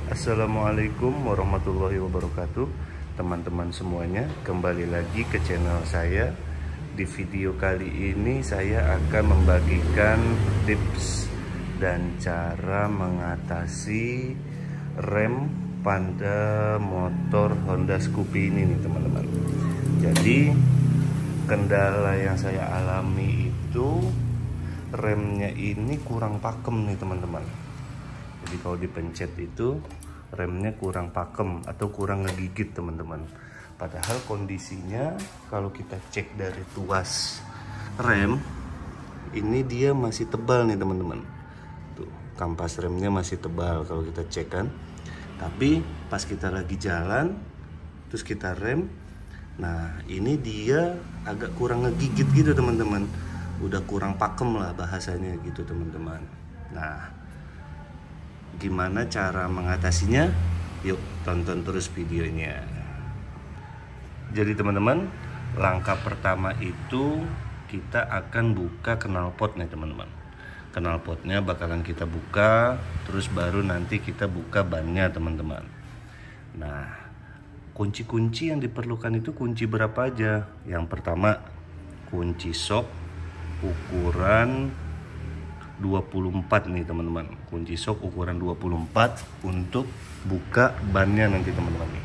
Assalamualaikum warahmatullahi wabarakatuh. Teman-teman semuanya, kembali lagi ke channel saya. Di video kali ini saya akan membagikan tips dan cara mengatasi rem pada motor Honda Scoopy ini nih teman-teman. Jadi kendala yang saya alami itu remnya ini kurang pakem nih teman-teman. Jadi kalau dipencet itu remnya kurang pakem atau kurang ngegigit teman-teman. Padahal kondisinya kalau kita cek dari tuas rem ini dia masih tebal nih teman-teman. Tuh, kampas remnya masih tebal kalau kita cek kan. Tapi pas kita lagi jalan terus kita rem, nah ini dia agak kurang ngegigit gitu teman-teman. Udah kurang pakem lah bahasanya gitu teman-teman. Nah, gimana cara mengatasinya? Yuk tonton terus videonya. Jadi teman-teman, langkah pertama itu kita akan buka knalpot nih teman-teman. Knalpotnya bakalan kita buka, terus baru nanti kita buka bannya teman-teman. Nah, kunci-kunci yang diperlukan itu kunci berapa aja? Yang pertama, kunci sok ukuran 24 nih teman-teman. Kunci sok ukuran 24 untuk buka bannya nanti teman-teman nih.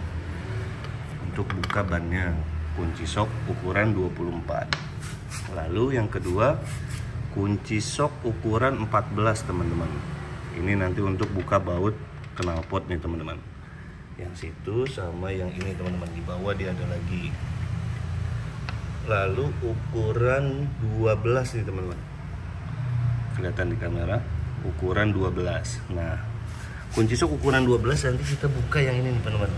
Untuk buka bannya kunci sok ukuran 24. Lalu yang kedua, kunci sok ukuran 14 teman-teman. Ini nanti untuk buka baut knalpot nih teman-teman. Yang situ sama yang ini teman-teman, di bawah dia ada lagi. Lalu ukuran 12 nih teman-teman. Kelihatan di kamera, ukuran 12. Nah, kunci sok ukuran 12 nanti kita buka yang ini nih teman-teman.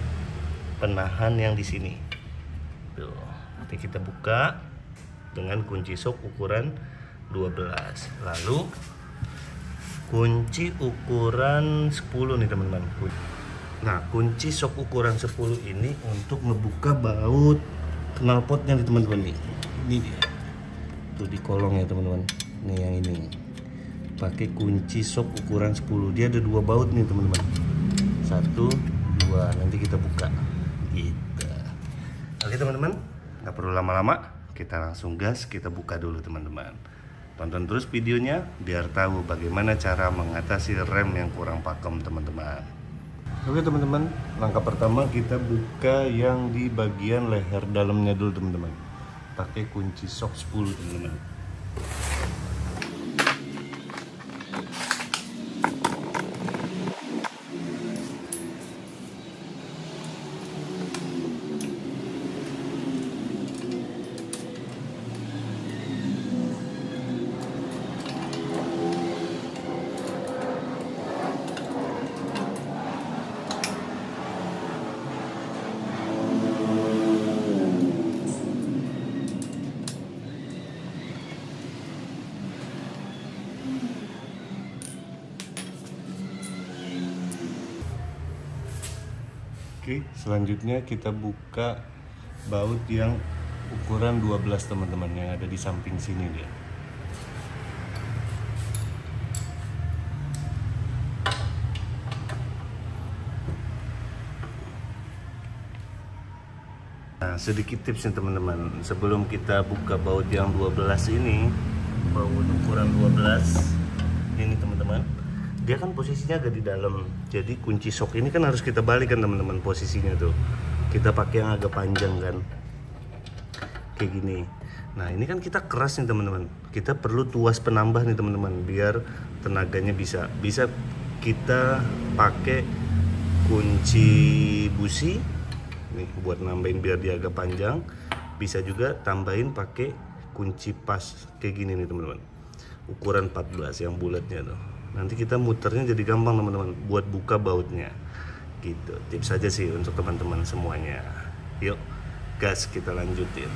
Penahan yang di sini. Tuh, nanti kita buka dengan kunci sok ukuran 12. Lalu kunci ukuran 10 nih teman-teman. Nah, kunci sok ukuran 10 ini untuk ngebuka baut knalpotnya nih teman-teman nih. Ini dia. Tuh di kolong ya teman-teman. Nih yang ini. Pakai kunci sok ukuran 10. Dia ada dua baut nih teman-teman. 1, 2. Nanti kita buka. Gitu. Oke teman-teman, nggak perlu lama-lama. Kita langsung gas, kita buka dulu teman-teman. Tonton terus videonya biar tahu bagaimana cara mengatasi rem yang kurang pakem teman-teman. Oke teman-teman, langkah pertama kita buka yang di bagian leher dalamnya dulu teman-teman. Pakai kunci sok 10 teman-teman. Oke, selanjutnya kita buka baut yang ukuran 12 teman-teman, yang ada di samping sini dia. Nah, sedikit tips nih teman-teman. Sebelum kita buka baut yang 12 ini, baut ukuran 12 ini teman-teman, dia kan posisinya agak di dalam. Jadi kunci sok ini kan harus kita balik kan teman-teman posisinya tuh. Kita pakai yang agak panjang kan. Kayak gini. Nah, ini kan kita keras nih teman-teman. Kita perlu tuas penambah nih teman-teman biar tenaganya bisa kita pakai kunci busi nih buat nambahin biar dia agak panjang. Bisa juga tambahin pakai kunci pas kayak gini nih teman-teman. Ukuran 14 yang bulatnya tuh. Nanti kita muternya jadi gampang teman-teman buat buka bautnya. Gitu. Tips aja sih untuk teman-teman semuanya. Yuk, gas kita lanjutin.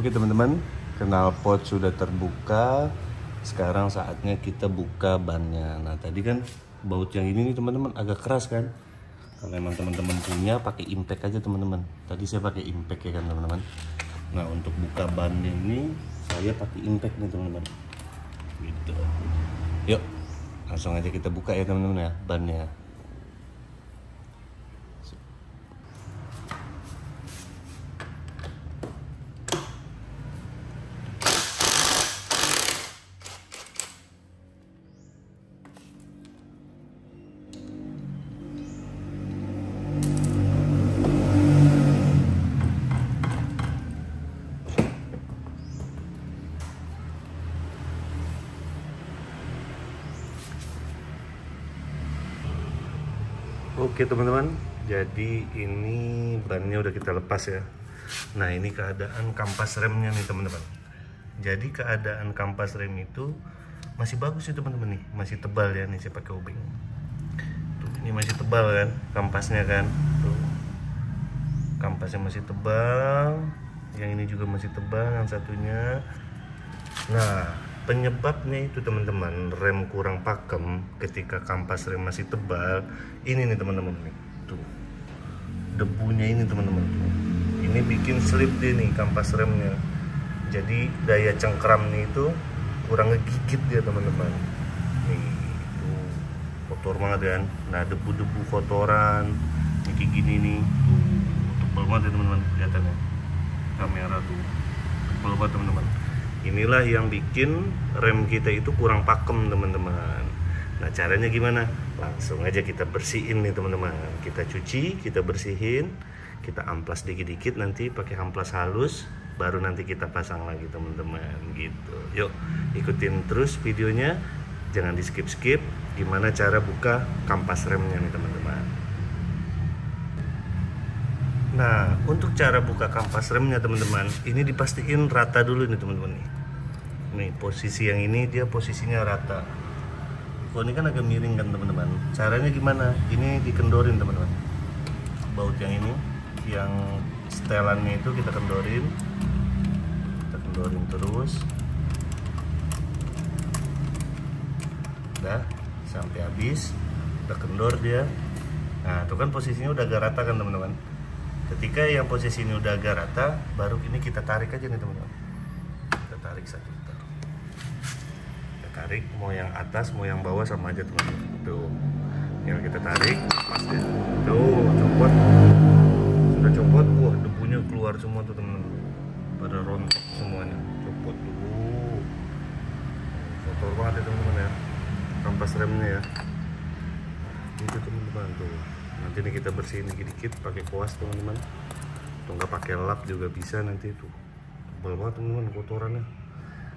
Oke teman-teman, knalpot sudah terbuka. Sekarang saatnya kita buka bannya. Nah tadi kan baut yang ini nih teman-teman agak keras kan. Kalau emang teman-teman punya pakai impact aja teman-teman. Tadi saya pakai impact ya kan teman-teman. Nah untuk buka bannya ini saya pakai impact nih teman-teman. Gitu. Yuk langsung aja kita buka ya teman-teman ya bannya. Oke teman-teman, jadi ini bannya udah kita lepas ya. Nah ini keadaan kampas remnya nih teman-teman. Jadi keadaan kampas rem itu masih bagus sih teman-teman nih, masih tebal ya nih saya pakai obeng. Tuh, ini masih tebal kan kampasnya kan. Tuh, kampasnya masih tebal, yang ini juga masih tebal, yang satunya. Nah penyebabnya itu teman-teman, rem kurang pakem ketika kampas rem masih tebal. Ini nih teman-teman nih, tuh debunya ini teman-teman, ini bikin slip dia nih kampas remnya. Jadi daya cengkramnya itu kurang ngegigit dia teman-teman. Nih tuh kotor banget kan. Nah debu-debu kotoran ini kayak gini nih, tuh tebal banget ya teman-teman, kelihatannya kamera tuh tebal banget teman-teman. Inilah yang bikin rem kita itu kurang pakem teman-teman. Nah caranya gimana? Langsung aja kita bersihin nih teman-teman. Kita cuci, kita bersihin, kita amplas dikit-dikit, nanti pakai amplas halus, baru nanti kita pasang lagi teman-teman gitu. Yuk ikutin terus videonya, jangan di skip-skip. Gimana cara buka kampas remnya nih teman-teman. Nah, untuk cara buka kampas remnya teman-teman, ini dipastiin rata dulu nih teman-teman nih. Nih, posisi yang ini dia posisinya rata. Kalau ini kan agak miring kan teman-teman. Caranya gimana? Ini dikendorin teman-teman. Baut yang ini, yang setelannya itu kita kendorin. Kita kendorin terus. Udah, sampai habis. Kita kendor dia. Nah, itu kan posisinya udah agak rata kan teman-teman. Ketika yang posisi ini udah agak rata, baru ini kita tarik aja nih teman-teman. Kita tarik satu putar. Kita tarik, mau yang atas, mau yang bawah sama aja teman-teman. Tuh, tinggal kita tarik, pas ya. Tuh, copot. Sudah copot, wah debunya keluar semua tuh teman-teman. Pada rontok semuanya. Copot tuh. Kotor banget ya teman-teman ya. Kampas remnya ya. Itu teman-teman tuh. Nanti nih kita bersihin dikit-dikit pakai kuas teman-teman, atau nggak pakai lap juga bisa nanti. Itu tebal banget teman-teman kotorannya.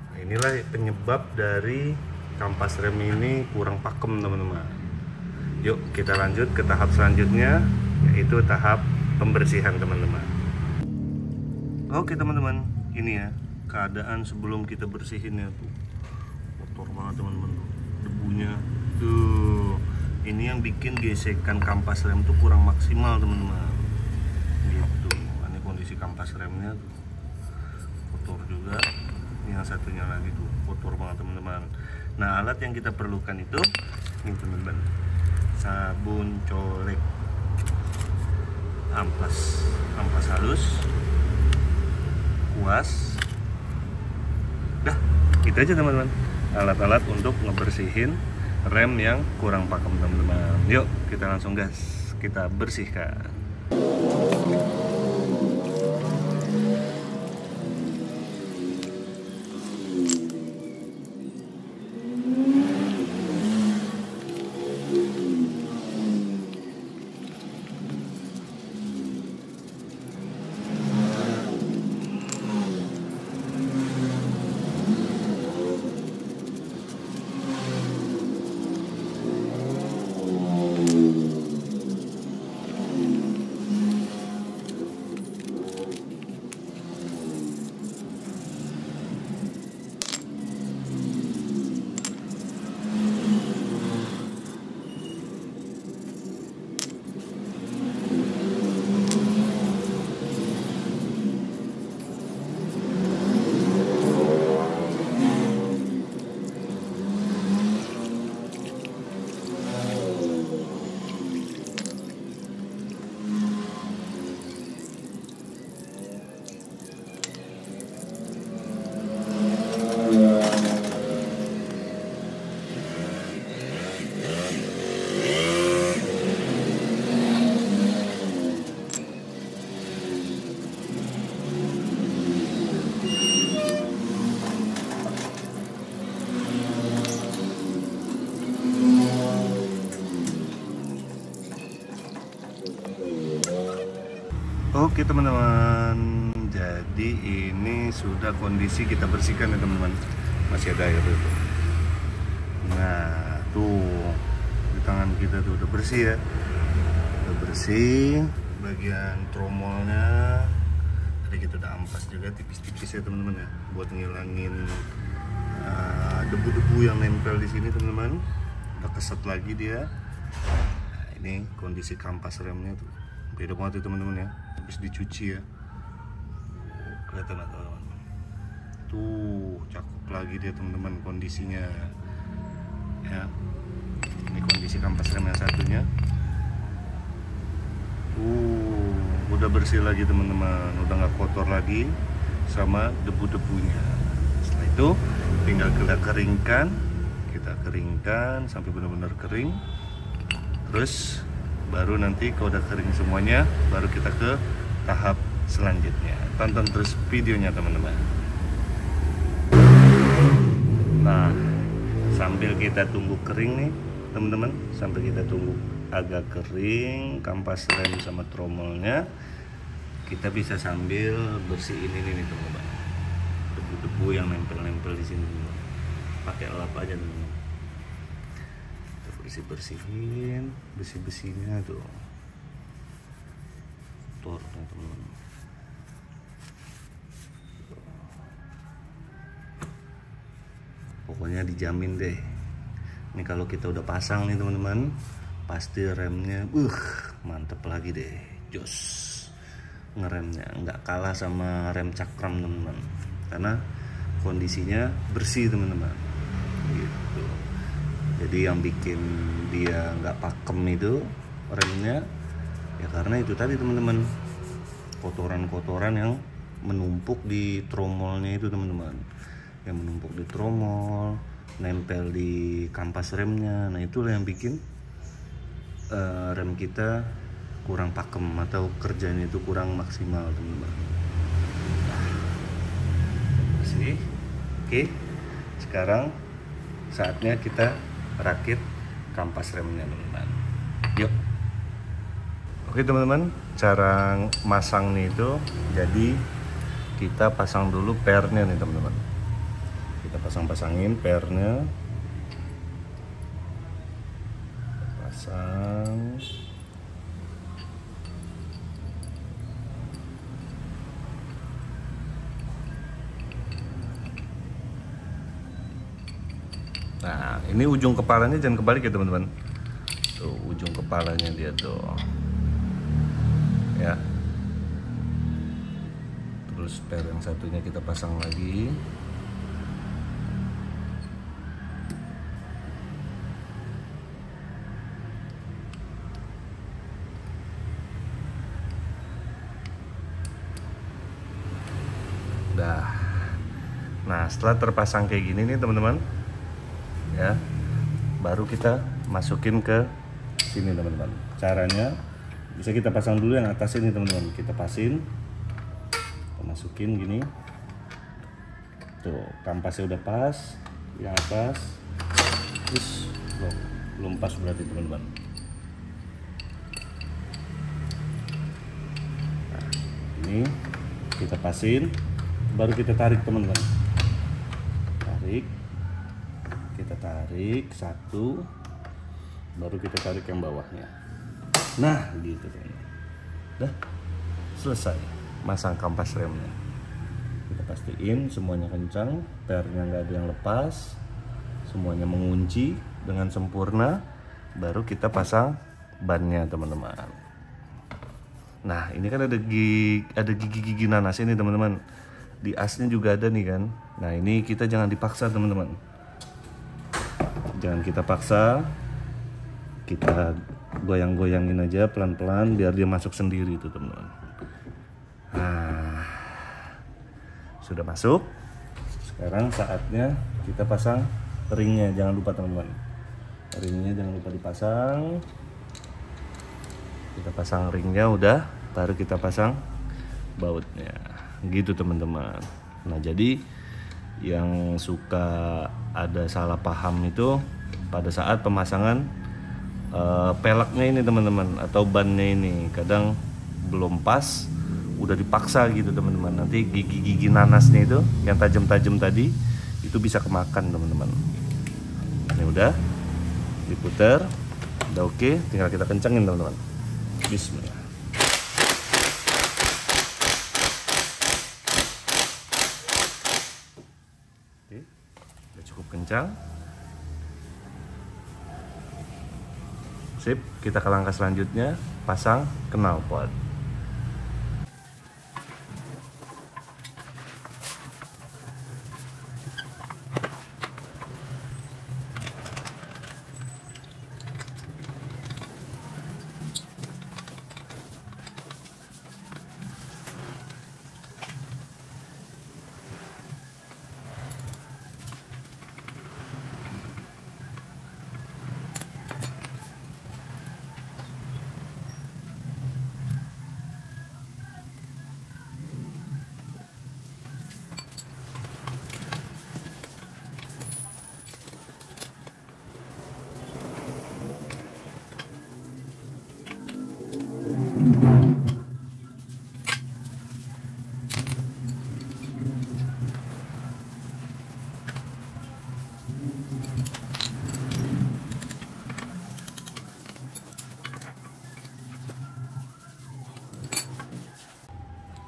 Nah, inilah penyebab dari kampas rem ini kurang pakem teman-teman. Yuk kita lanjut ke tahap selanjutnya, yaitu tahap pembersihan teman-teman. Oke teman-teman, ini ya keadaan sebelum kita bersihin ya tuh. Kotor banget teman-teman, debunya tuh. Ini yang bikin gesekan kampas rem tuh kurang maksimal teman-teman. Gitu. Ini kondisi kampas remnya tuh kotor juga. Yang satunya lagi tuh kotor banget teman-teman. Nah alat yang kita perlukan itu ini teman-teman, sabun colek, amplas halus, kuas. Dah, gitu aja teman-teman. Alat-alat untuk ngebersihin rem yang kurang pakem teman-teman. Yuk kita langsung gas, kita bersihkan. Oke teman-teman, jadi ini sudah kondisi kita bersihkan ya teman-teman. Masih ada air itu. Nah tuh di tangan kita tuh udah bersih ya, udah bersih. Bagian tromolnya tadi kita udah ampas juga tipis-tipis ya teman-teman ya, buat ngilangin debu-debu yang nempel di sini teman-teman. Udah keset lagi dia. Nah, ini kondisi kampas remnya tuh beda banget ya teman-teman ya, habis dicuci ya. Kelihatan nggak teman-teman? Tuh cakep lagi dia teman-teman kondisinya ya. Ini kondisi kampas rem yang satunya. Udah bersih lagi teman-teman, udah nggak kotor lagi sama debu-debunya. Setelah itu tinggal kita keringkan sampai benar-benar kering. Terus baru nanti kalau udah kering semuanya, baru kita ke tahap selanjutnya. Tonton terus videonya teman-teman. Nah, sambil kita tunggu kering nih teman-teman, sambil kita tunggu agak kering kampas rem sama tromolnya, kita bisa sambil bersihin ini nih teman-teman, debu-debu yang nempel-nempel di sini. Pakai lap aja teman-teman. Bersihin bersih-bersihnya tuh kotor teman-teman. Pokoknya dijamin deh, ini kalau kita udah pasang nih teman-teman, pasti remnya mantep lagi deh, jos. Ngeremnya nggak kalah sama rem cakram teman-teman, karena kondisinya bersih teman-teman gitu. Jadi yang bikin dia nggak pakem itu remnya ya karena itu tadi teman-teman, kotoran-kotoran yang menumpuk di tromolnya itu teman-teman, yang menumpuk di tromol, nempel di kampas remnya. Nah itulah yang bikin rem kita kurang pakem atau kerjanya itu kurang maksimal teman-teman. Bersih. Oke, sekarang saatnya kita rakit kampas remnya teman-teman. Yuk. Oke teman-teman, cara masang nih itu, jadi kita pasang dulu pernya nih teman-teman. Kita pasang-pasangin pernya. Pasang. Nah, ini ujung kepalanya jangan kebalik ya teman-teman. Tuh, ujung kepalanya dia tuh. Ya. Terus per yang satunya kita pasang lagi. Dah. Nah, setelah terpasang kayak gini nih teman-teman, ya, baru kita masukin ke sini teman-teman. Caranya bisa kita pasang dulu yang atas ini teman-teman. Kita pasin, kita masukin gini. Tuh, kampasnya udah pas, yang atas. Terus belum pas berarti teman-teman. Nah, ini kita pasin, baru kita tarik teman-teman. Kita tarik satu, baru kita tarik yang bawahnya. Nah gitu teman-teman. Dah selesai masang kampas remnya. Kita pastiin semuanya kencang, pernya nggak ada yang lepas, semuanya mengunci dengan sempurna. Baru kita pasang bannya teman-teman. Nah ini kan ada gigi-gigi nanas ini teman-teman. Di asnya juga ada nih kan. Nah ini kita jangan dipaksa teman-teman. Jangan kita paksa, kita goyang-goyangin aja pelan-pelan biar dia masuk sendiri itu teman-teman. Nah, sudah masuk. Sekarang saatnya kita pasang ringnya, jangan lupa teman-teman. Ringnya jangan lupa dipasang. Kita pasang ringnya udah, baru kita pasang bautnya. Gitu teman-teman. Nah jadi yang suka ada salah paham itu pada saat pemasangan peleknya ini teman-teman, atau bannya ini kadang belum pas udah dipaksa gitu teman-teman. Nanti gigi-gigi nanasnya itu yang tajam-tajam tadi itu bisa kemakan teman-teman. Ini udah diputer, udah oke, tinggal kita kencengin teman-teman. Bismillah. Oke, udah cukup kencang. Sip, kita ke langkah selanjutnya, pasang knalpot.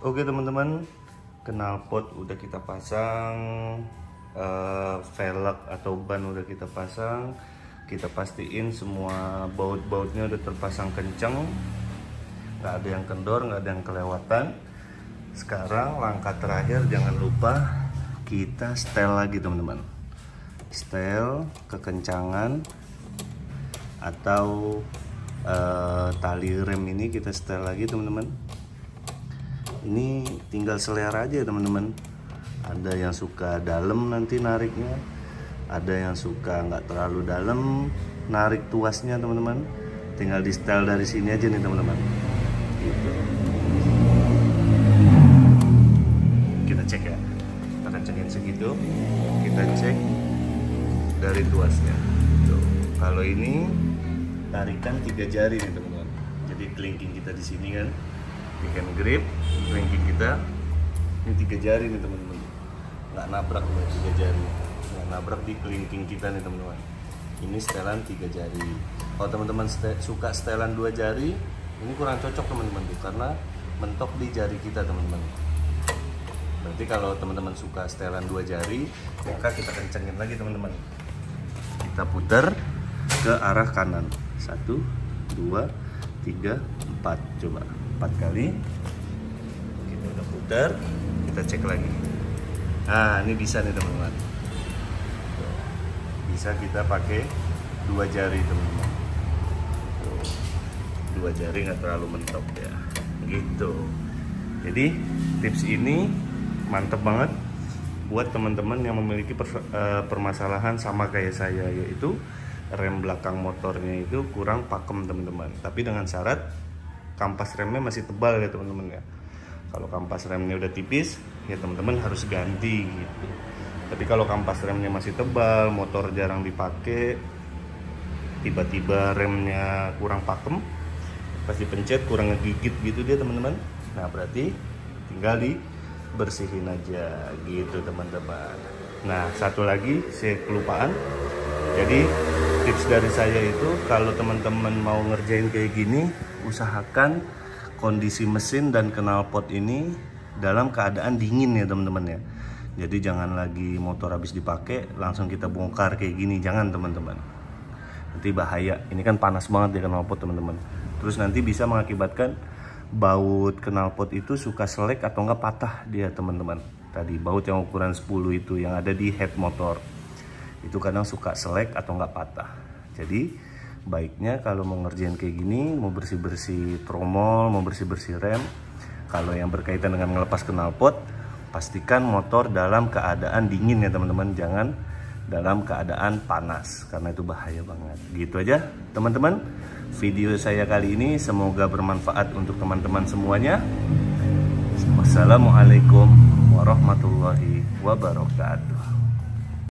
Oke teman-teman, knalpot udah kita pasang, velg atau ban udah kita pasang. Kita pastiin semua baut-bautnya udah terpasang kenceng, nggak ada yang kendor, nggak ada yang kelewatan. Sekarang langkah terakhir, jangan lupa kita setel lagi teman-teman. Setel kekencangan atau tali rem ini kita setel lagi teman-teman. Ini tinggal selera aja teman-teman. Ada yang suka dalam nanti nariknya, ada yang suka nggak terlalu dalam narik tuasnya teman-teman. Tinggal di setel dari sini aja nih teman-teman. Gitu. Kita cek ya. Kita kencengin segitu. Kita cek dari tuasnya. Tuh. Kalau ini tarikan 3 jari nih teman-teman. Jadi kelingking kita di sini kan. Ikan grip, kelingking kita ini 3 jari nih teman-teman, nggak nabrak loh 3 jari, nggak nabrak di kelingking kita nih teman-teman. Ini setelan 3 jari. Kalau teman-teman suka setelan 2 jari, ini kurang cocok teman-teman tuh, karena mentok di jari kita teman-teman. Berarti kalau teman-teman suka setelan 2 jari, maka kita kencengin lagi teman-teman. Kita putar ke arah kanan, 1, 2, 3, 4, coba 4 kali. Kita udah putar, kita cek lagi. Nah ini bisa nih teman-teman, bisa kita pakai 2 jari teman-teman. 2 jari nggak terlalu mentok ya, gitu. Jadi tips ini mantep banget buat teman-teman yang memiliki permasalahan sama kayak saya, yaitu rem belakang motornya itu kurang pakem teman-teman. Tapi dengan syarat kampas remnya masih tebal ya teman-teman ya. Kalau kampas remnya udah tipis ya teman-teman harus ganti gitu. Tapi kalau kampas remnya masih tebal, motor jarang dipakai, tiba-tiba remnya kurang pakem, pas dipencet kurang ngegigit gitu dia teman-teman. Nah berarti tinggal dibersihin aja gitu teman-teman. Nah satu lagi saya kelupaan. Jadi tips dari saya itu kalau teman-teman mau ngerjain kayak gini, usahakan kondisi mesin dan knalpot ini dalam keadaan dingin ya teman-teman ya. Jadi jangan lagi motor habis dipakai langsung kita bongkar kayak gini, jangan teman-teman. Nanti bahaya. Ini kan panas banget ya knalpot teman-teman. Terus nanti bisa mengakibatkan baut knalpot itu suka selek atau enggak patah dia teman-teman. Tadi baut yang ukuran 10 itu yang ada di head motor itu kadang suka selek atau enggak patah. Jadi baiknya kalau mau ngerjain kayak gini, mau bersih-bersih tromol, mau bersih-bersih rem, kalau yang berkaitan dengan ngelepas knalpot, pastikan motor dalam keadaan dingin ya teman-teman, jangan dalam keadaan panas karena itu bahaya banget. Gitu aja teman-teman video saya kali ini, semoga bermanfaat untuk teman-teman semuanya. Wassalamualaikum warahmatullahi wabarakatuh.